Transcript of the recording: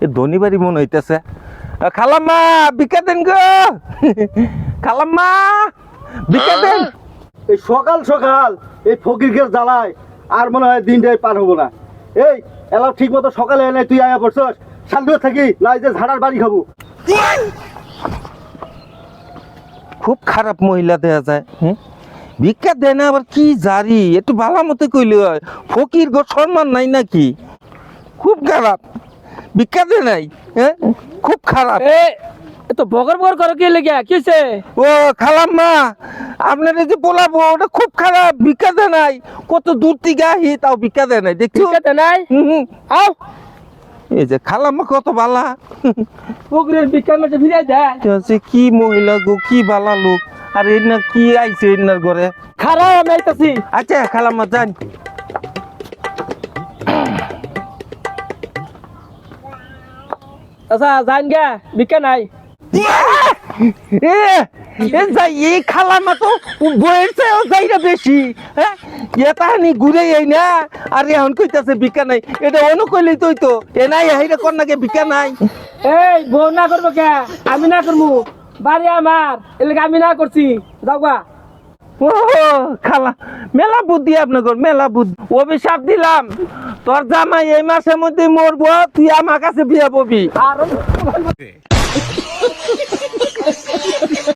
এ ধনী বাড়ি মনে হইতেছে। খালাম্মা ভিক্ষা দেন গো, খালাম্মা ভিক্ষা দেন। এই সকাল সকাল এই ফকিরকে জ্বালায় আর মনে হয় দিনটাই পার হবো না। এই এলাও ঠিক মতো সকালে এনে তুই আয়া পড়ছস, শান্ত থাকি নাই যে ঝাড়ার বাড়ি খাবো। খুব খারাপ মহিলা দেয়া যায়। ভিক্ষা দেয় না আবার কি জারি, একটু ভালো মতো কইলে হয়। ফকির গো সম্মান নাই নাকি? খুব খারাপ, ভিক্ষা দেয় নাই। হ্যাঁ খুব খারাপ। তো বগর বগর করো কি লেগে কি হইছে? ও খালাম্মা, আপনার এই যে বলাবো ওটা খুব খারাপ, ভিক্ষা দেয় নাই। কত দূর থেকে আহি তাও ভিক্ষা দেয় নাই, দেখছো? ঠিক আছে নাই আও এই যে খালাম্মা কত বালা। পুকুরের বিকার মাঝে ফিরে যায়। হচ্ছে কি মহিলা গো, কি বালা লোক। আর এনার কি আইছে এনার ঘরে? খারাপ আমি আইতাছি। আচ্ছা খালাম্মা যান। আচ্ছা যান গে বিকা নাই। এই খালাম্মা তো বইয়ের চেয়েও যাইরা বেশি। হ্যাঁ তাহানি ঘুরে এই না, আর এখন কইতাছে ভিক্ষা নাই। এটা অন্য কইলেই তো হইতো, এ নাই হাইরা কর নাকি ভিক্ষা নাই। এই বউ না করবো কে? আমি না করবো, বাড়ি আমার এলাকা আমি না করছি। যাও গা। ও খালা, মেলা বুদ্ধি আপনার, মেলা বুদ্ধি। অভিশাপ দিলাম, তোর জামাই এই মাসের মধ্যে মরবো, তুই আমার কাছে বিয়ে পাবি। আর